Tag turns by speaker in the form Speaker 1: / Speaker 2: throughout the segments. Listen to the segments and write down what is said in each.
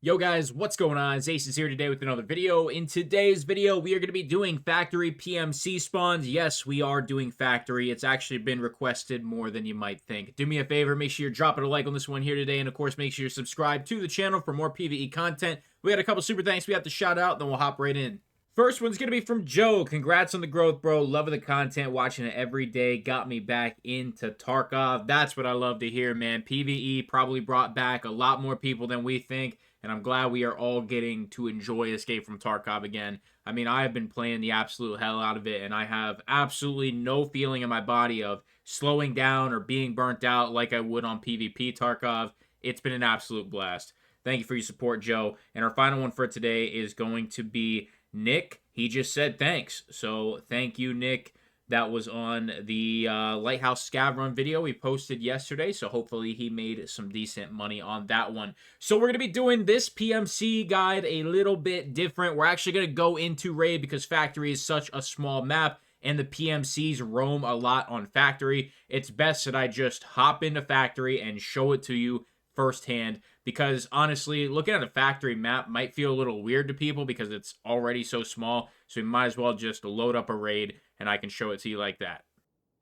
Speaker 1: Yo guys, what's going on? It's Acez here today with another video. In today's video, we are going to be doing factory PMC spawns. Yes, we are doing factory. It's actually been requested more than you might think. Do me a favor, make sure you're dropping a like on this one here today, and of course, make sure you're subscribed to the channel for more PvE content. We got a couple super thanks we have to shout out, then we'll hop right in. First one's going to be from Joe. Congrats on the growth, bro. Loving the content, watching it every day. Got me back into Tarkov. That's what I love to hear, man. PvE probably brought back a lot more people than we think, and I'm glad we are all getting to enjoy Escape from Tarkov again. I mean, I have been playing the absolute hell out of it, and I have absolutely no feeling in my body of slowing down or being burnt out like I would on PvP Tarkov. It's been an absolute blast. Thank you for your support, Joe. And our final one for today is going to be Nick. He just said thanks. So thank you, Nick. That was on the Lighthouse Scav Run video we posted yesterday, so hopefully he made some decent money on that one. So we're going to be doing this PMC guide a little bit different. We're actually going to go into Raid because Factory is such a small map, and the PMCs roam a lot on Factory. It's best that I just hop into Factory and show it to you firsthand, because honestly, looking at a Factory map might feel a little weird to people because it's already so small, so we might as well just load up a Raid and I can show it to you like that.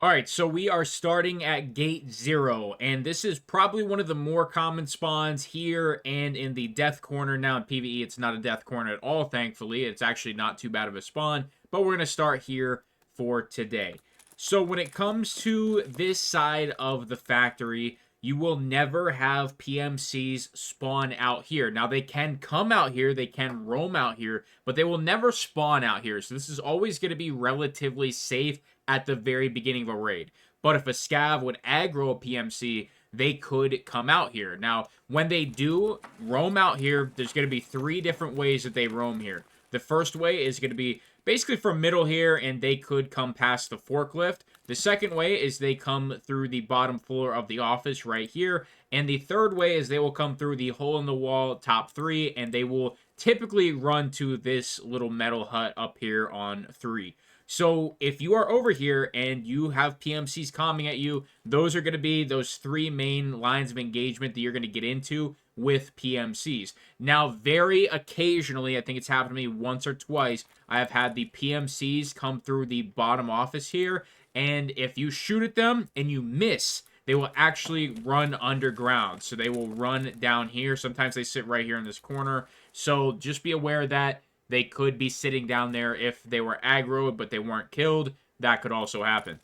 Speaker 1: Alright, so we are starting at Gate 0, and this is probably one of the more common spawns here and in the Death Corner. Now in PvE, it's not a Death Corner at all, thankfully. It's actually not too bad of a spawn, but we're going to start here for today. So when it comes to this side of the factory, you will never have PMCs spawn out here. Now, they can come out here, they can roam out here, but they will never spawn out here. So this is always going to be relatively safe at the very beginning of a raid. But if a scav would aggro a PMC, they could come out here. Now, when they do roam out here, there's going to be three different ways that they roam here. The first way is going to be basically from middle here, and they could come past the forklift. The second way is they come through the bottom floor of the office right here. And the third way is they will come through the hole in the wall top 3, and they will typically run to this little metal hut up here on 3. So if you are over here and you have PMCs coming at you, those are going to be those 3 main lines of engagement that you're going to get into with PMCs. Now, very occasionally, I think it's happened to me once or twice, I have had the PMCs come through the bottom office here, and if you shoot at them and you miss, they will actually run underground. So they will run down here. Sometimes they sit right here in this corner. So just be aware that they could be sitting down there if they were aggroed, but they weren't killed. That could also happen.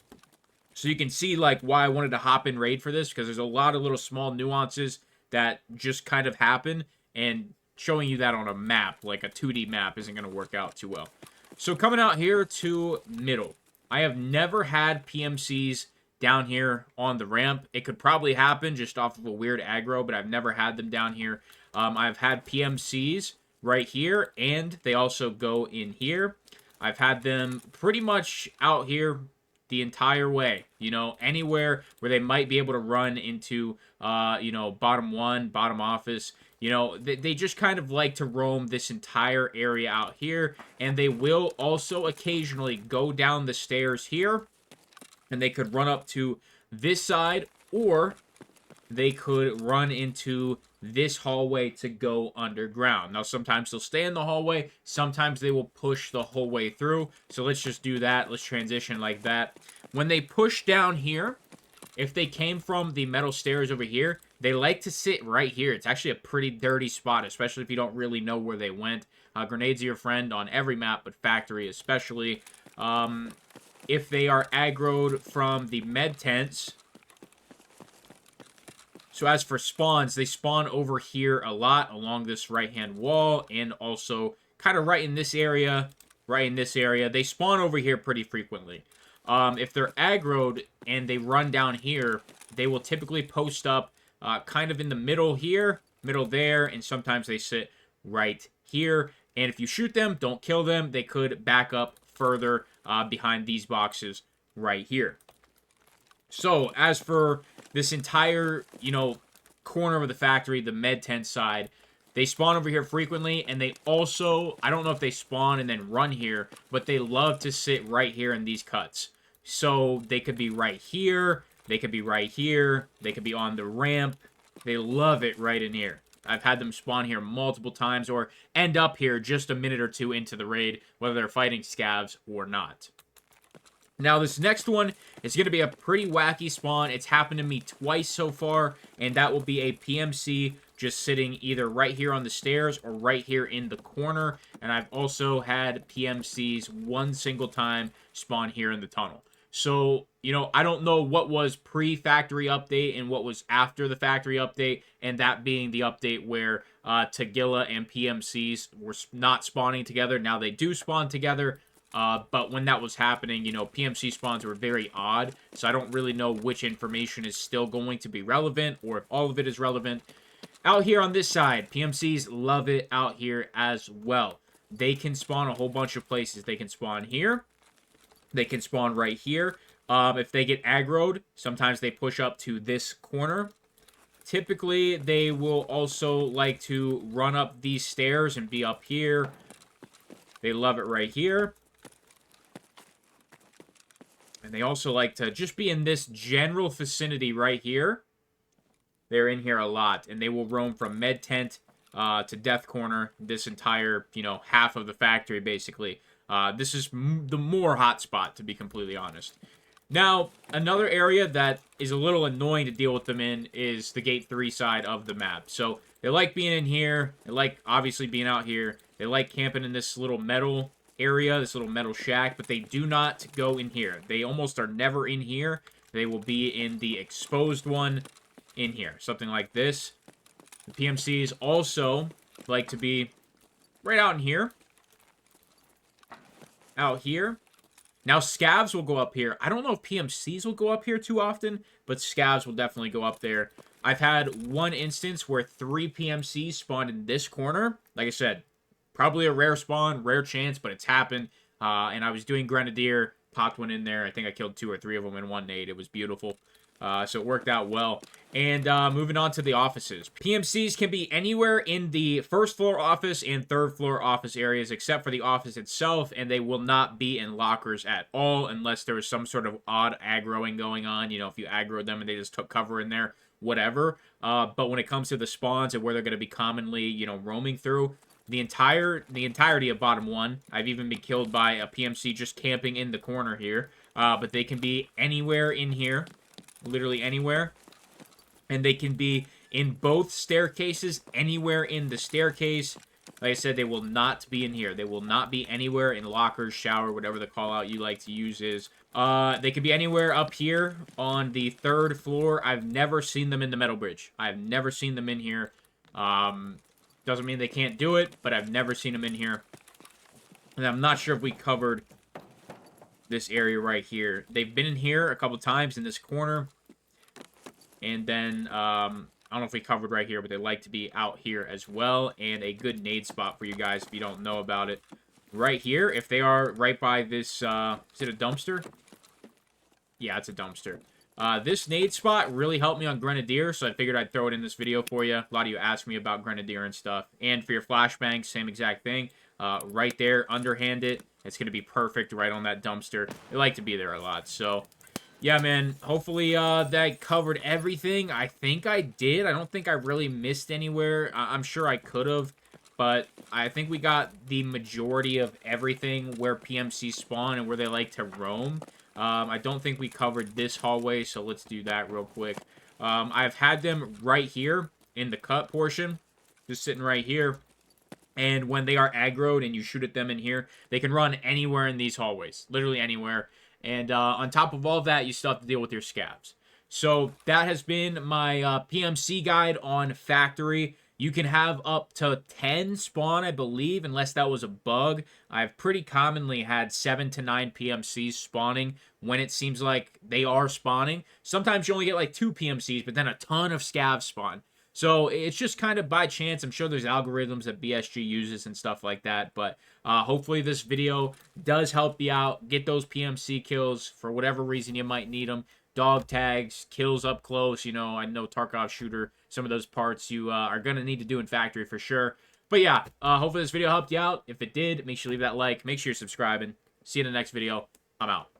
Speaker 1: So you can see like why I wanted to hop in raid for this, because there's a lot of little small nuances that just kind of happen, and showing you that on a map, like a 2D map, isn't going to work out too well. So coming out here to middle, I have never had PMCs down here on the ramp. It could probably happen just off of a weird aggro, but I've never had them down here. I've had PMCs right here, and they also go in here. I've had them pretty much out here the entire way, you know, anywhere where they might be able to run into, you know, bottom 1, bottom office. You know, they just kind of like to roam this entire area out here, and they will also occasionally go down the stairs here, and they could run up to this side, or they could run into this hallway to go underground. Now, sometimes they'll stay in the hallway. Sometimes they will push the whole way through. So let's just do that. Let's transition like that. When they push down here, if they came from the metal stairs over here, they like to sit right here. It's actually a pretty dirty spot, especially if you don't really know where they went. Grenades are your friend on every map, but Factory especially. If they are aggroed from the med tents, so as for spawns, they spawn over here a lot along this right-hand wall, and also kind of right in this area, They spawn over here pretty frequently. If they're aggroed and they run down here, they will typically post up kind of in the middle here, middle there, and sometimes they sit right here. And if you shoot them, don't kill them, they could back up further behind these boxes right here. So, as for this entire, you know, corner of the factory, the med tent side, they spawn over here frequently, and they also, I don't know if they spawn and then run here, but they love to sit right here in these cuts. So, they could be right here, they could be right here, they could be on the ramp. They love it right in here. I've had them spawn here multiple times or end up here just a minute or two into the raid, whether they're fighting scavs or not. Now, this next one is going to be a pretty wacky spawn. It's happened to me twice so far, and that will be a PMC just sitting either right here on the stairs or right here in the corner. And I've also had PMCs one single time spawn here in the tunnel. So, you know, I don't know what was pre-factory update and what was after the factory update, and that being the update where Tagilla and PMCs were not spawning together. Now they do spawn together. But when that was happening, you know, PMC spawns were very odd, so I don't really know which information is still going to be relevant or if all of it is relevant. Out here on this side, PMCs love it out here as well. They can spawn a whole bunch of places. They can spawn here. They can spawn right here. If they get aggroed, sometimes they push up to this corner. Typically, they will also like to run up these stairs and be up here. They love it right here. And they also like to just be in this general vicinity right here. They're in here a lot. And they will roam from med tent to death corner. This entire, you know, half of the factory, basically. This is the more hotspot, to be completely honest. Now, another area that is a little annoying to deal with them in is the Gate 3 side of the map. So, they like being in here. They like, obviously, being out here. They like camping in this little metal area, this little metal shack, but they do not go in here. They almost are never in here. They will be in the exposed one in here, something like this. The PMCs also like to be right out in here. Out here. Now, scavs will go up here. I don't know if PMCs will go up here too often, but scavs will definitely go up there. I've had one instance where 3 PMCs spawned in this corner. Like I said, probably a rare spawn, rare chance, but it's happened. And I was doing Grenadier, popped one in there. I think I killed 2 or 3 of them in one nade. It was beautiful. So it worked out well. And moving on to the offices. PMCs can be anywhere in the first floor office and third floor office areas except for the office itself, and they will not be in lockers at all unless there is some sort of odd aggroing going on. You know, if you aggroed them and they just took cover in there, whatever. But when it comes to the spawns and where they're going to be commonly, you know, roaming through, the entirety of bottom 1, I've even been killed by a PMC just camping in the corner here. But they can be anywhere in here. Literally anywhere. And they can be in both staircases, anywhere in the staircase. Like I said, they will not be in here. They will not be anywhere in lockers, shower, whatever the call out you like to use is. They could be anywhere up here on the 3rd floor. I've never seen them in the metal bridge. I've never seen them in here. Doesn't mean they can't do it, but I've never seen them in here. And I'm not sure if we covered this area right here. They've been in here a couple times in this corner. And then, I don't know if we covered right here, but they like to be out here as well. And a good nade spot for you guys if you don't know about it. Right here, if they are right by this, is it a dumpster? Yeah, it's a dumpster. This nade spot really helped me on Grenadier, so I figured I'd throw it in this video for you. A lot of you asked me about Grenadier and stuff. And for your flashbangs, same exact thing. Right there, underhand it. It's going to be perfect right on that dumpster. They like to be there a lot, so yeah, man, hopefully that covered everything. I think I did. I don't think I really missed anywhere. I'm sure I could have, but I think we got the majority of everything where PMC spawn and where they like to roam. I don't think we covered this hallway, so let's do that real quick. I've had them right here in the cut portion, just sitting right here. And when they are aggroed and you shoot at them in here, they can run anywhere in these hallways. Literally anywhere. And on top of all of that, you still have to deal with your scavs. So that has been my PMC guide on Factory. You can have up to 10 spawn, I believe, unless that was a bug. I've pretty commonly had 7 to 9 PMCs spawning when it seems like they are spawning. Sometimes you only get like 2 PMCs, but then a ton of scavs spawn. So it's just kind of by chance. I'm sure there's algorithms that BSG uses and stuff like that. But hopefully this video does help you out. Get those PMC kills for whatever reason you might need them. Dog tags, kills up close. You know, I know Tarkov shooter. Some of those parts you are going to need to do in Factory for sure. But yeah, hopefully this video helped you out. If it did, make sure you leave that like. Make sure you're subscribing. See you in the next video. I'm out.